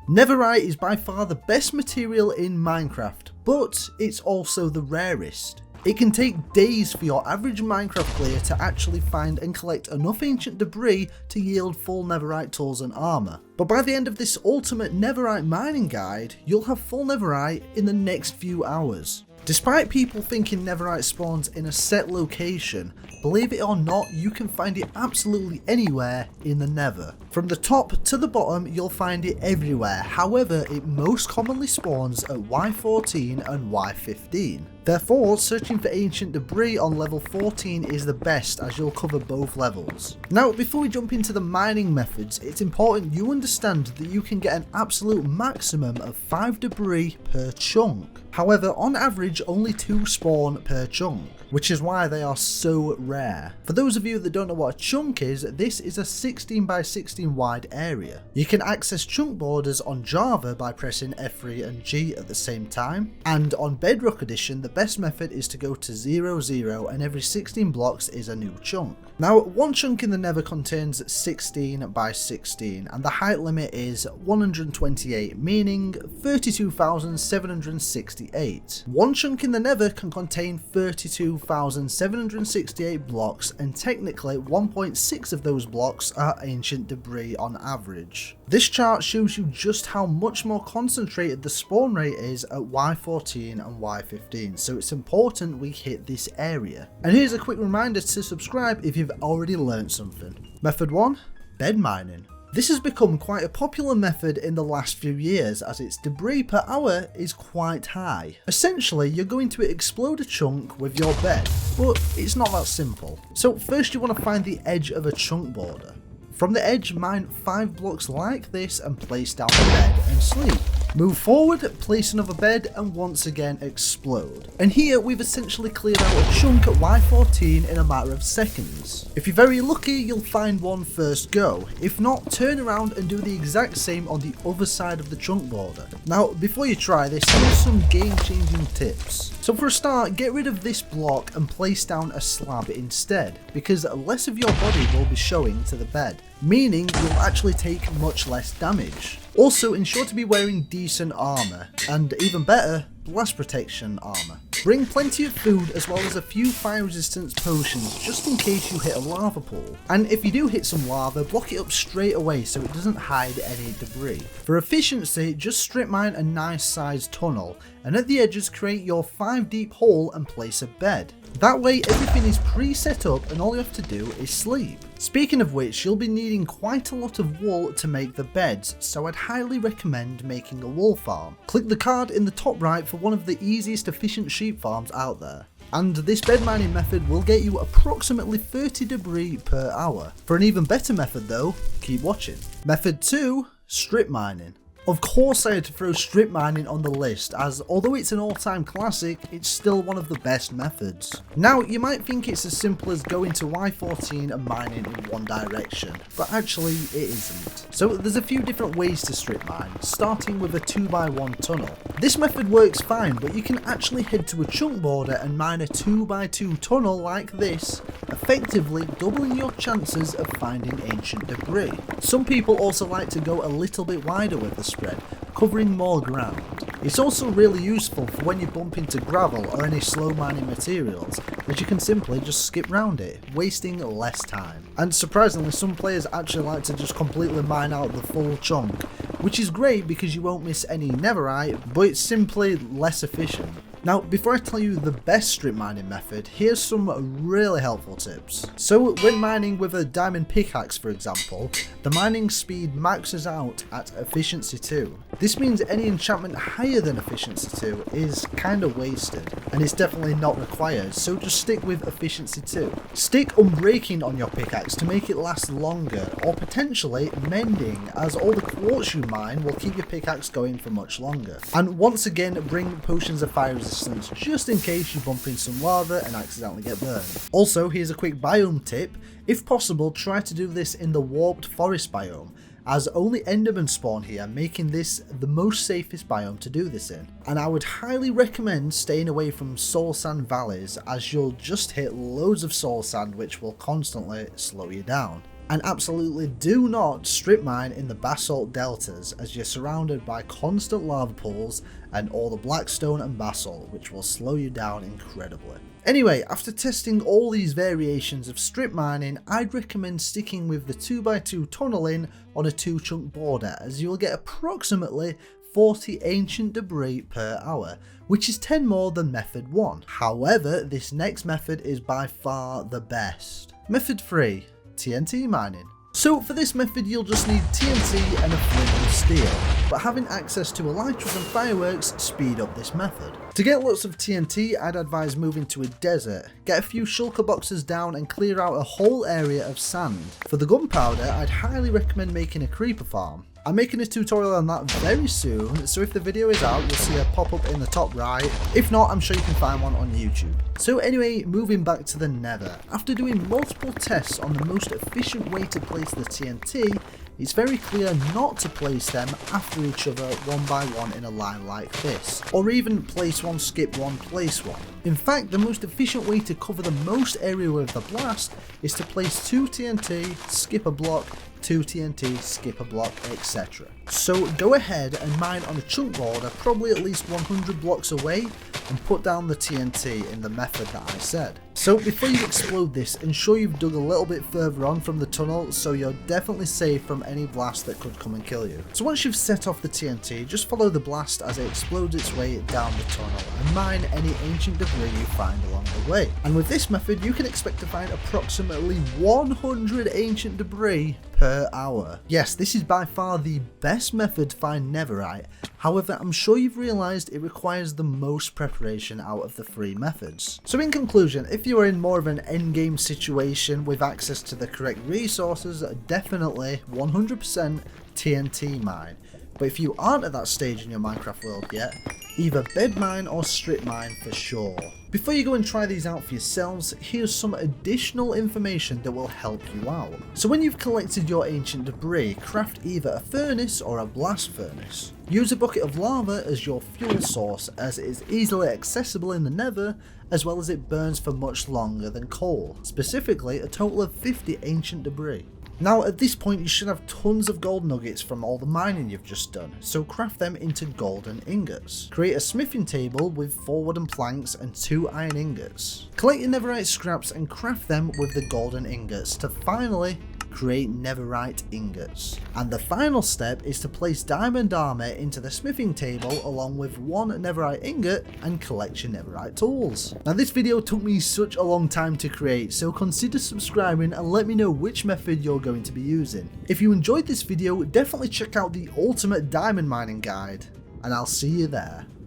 Netherite is by far the best material in Minecraft, but it's also the rarest. It can take days for your average Minecraft player to actually find and collect enough ancient debris to yield full netherite tools and armour. But by the end of this ultimate netherite mining guide, you'll have full netherite in the next few hours. Despite people thinking netherite spawns in a set location, believe it or not, you can find it absolutely anywhere in the nether. From the top to the bottom, you'll find it everywhere. However, it most commonly spawns at Y14 and Y15. Therefore, searching for ancient debris on level 14 is the best, as you'll cover both levels. Now, before we jump into the mining methods, it's important you understand that you can get an absolute maximum of 5 debris per chunk. However, on average, only 2 spawn per chunk, which is why they are so rare. For those of you that don't know what a chunk is, this is a 16 by 16 wide area. You can access chunk borders on Java by pressing F3 and G at the same time, and on Bedrock Edition, the best method is to go to 0, 0, and every 16 blocks is a new chunk. Now, one chunk in the nether contains 16 by 16, and the height limit is 128, meaning 32,768. One chunk in the nether can contain 32,768 blocks, and technically 1.6 of those blocks are ancient debris on average. This chart shows you just how much more concentrated the spawn rate is at Y14 and Y15, so it's important we hit this area. And here's a quick reminder to subscribe if you've already learned something. Method 1. Bed mining. This has become quite a popular method in the last few years, as its debris per hour is quite high. Essentially, you're going to explode a chunk with your bed, but it's not that simple. So first you want to find the edge of a chunk border. From the edge, mine 5 blocks like this and place down the bed and sleep. Move forward, place another bed, and once again explode. And here we've essentially cleared out a chunk at Y14 in a matter of seconds. If you're very lucky, you'll find one first go. If not, turn around and do the exact same on the other side of the chunk border. Now, before you try this, here's some game-changing tips. So for a start, get rid of this block and place down a slab instead, because less of your body will be showing to the bed, meaning you'll actually take much less damage. Also, ensure to be wearing decent armour, and even better, blast protection armour. Bring plenty of food as well as a few fire resistance potions just in case you hit a lava pool. And if you do hit some lava, block it up straight away so it doesn't hide any debris. For efficiency, just strip mine a nice sized tunnel, and at the edges create your 5 deep hole and place a bed. That way everything is pre-set up and all you have to do is sleep. Speaking of which, you'll be needing quite a lot of wool to make the beds, so I'd highly recommend making a wool farm. Click the card in the top right for one of the easiest efficient sheep farms out there. And this bed mining method will get you approximately 30 debris per hour. For an even better method though, keep watching. Method 2, strip mining. Of course I had to throw strip mining on the list, as although it's an all-time classic, it's still one of the best methods. Now, you might think it's as simple as going to Y14 and mining in one direction, but actually it isn't. So there's a few different ways to strip mine, starting with a 2x1 tunnel. This method works fine, but you can actually head to a chunk border and mine a 2x2 tunnel like this, effectively doubling your chances of finding ancient debris. Some people also like to go a little bit wider with the spread, covering more ground. It's also really useful for when you bump into gravel or any slow mining materials, as you can simply just skip round it, wasting less time. And surprisingly, some players actually like to just completely mine out the full chunk, which is great because you won't miss any netherite, but it's simply less efficient. Now, before I tell you the best strip mining method, here's some really helpful tips. So, when mining with a diamond pickaxe, for example, the mining speed maxes out at efficiency 2. This means any enchantment higher than efficiency 2 is kinda wasted, and it's definitely not required, so just stick with efficiency 2. Stick unbreaking on your pickaxe to make it last longer, or potentially mending, as all the quartz you mine will keep your pickaxe going for much longer. And once again, bring potions of fire resistance just in case you bump into some lava and accidentally get burned. Also, here's a quick biome tip. If possible, try to do this in the warped forest biome, as only endermen spawn here, making this the most safest biome to do this in. And I would highly recommend staying away from soul sand valleys, as you'll just hit loads of soul sand which will constantly slow you down. And absolutely do not strip mine in the basalt deltas, as you're surrounded by constant lava pools and all the blackstone and basalt, which will slow you down incredibly. Anyway, after testing all these variations of strip mining, I'd recommend sticking with the 2x2 tunneling on a 2-chunk border, as you'll get approximately 40 ancient debris per hour, which is 10 more than method 1. However, this next method is by far the best. Method 3. TNT mining. So for this method you'll just need TNT and a flint of steel, but having access to elytras and fireworks speed up this method. To get lots of TNT, I'd advise moving to a desert, get a few shulker boxes down and clear out a whole area of sand. For the gunpowder, I'd highly recommend making a creeper farm. I'm making a tutorial on that very soon, so if the video is out, you'll see a pop up in the top right. If not, I'm sure you can find one on YouTube. So anyway, moving back to the Nether. After doing multiple tests on the most efficient way to place the TNT, it's very clear not to place them after each other one by one in a line like this, or even place one, skip one, place one. In fact, the most efficient way to cover the most area with the blast is to place 2 TNT, skip a block, 2 TNT, skip a block, etc. So go ahead and mine on a chunk border, probably at least 100 blocks away, and put down the TNT in the method that I said. So before you explode this, ensure you've dug a little bit further on from the tunnel so you're definitely safe from any blast that could come and kill you. So once you've set off the TNT, just follow the blast as it explodes its way down the tunnel and mine any ancient debris you find along the way. And with this method you can expect to find approximately 100 ancient debris per hour. Yes, this is by far the best method to find Netherite. However, I'm sure you've realised it requires the most preparation out of the 3 methods. So in conclusion, if you are in more of an endgame situation with access to the correct resources, definitely 100% TNT mine. But if you aren't at that stage in your Minecraft world yet, either bed mine or strip mine for sure. Before you go and try these out for yourselves, here's some additional information that will help you out. So when you've collected your ancient debris, craft either a furnace or a blast furnace. Use a bucket of lava as your fuel source, as it is easily accessible in the Nether, as well as it burns for much longer than coal, specifically a total of 50 ancient debris. Now at this point you should have tons of gold nuggets from all the mining you've just done, so craft them into golden ingots. Create a smithing table with 4 wooden planks and 2 iron ingots. Collect your netherite scraps and craft them with the golden ingots to finally create netherite ingots. And the final step is to place diamond armor into the smithing table along with 1 netherite ingot and collect your netherite tools. Now this video took me such a long time to create, so consider subscribing and let me know which method you're going to be using. If you enjoyed this video, definitely check out the ultimate diamond mining guide, and I'll see you there.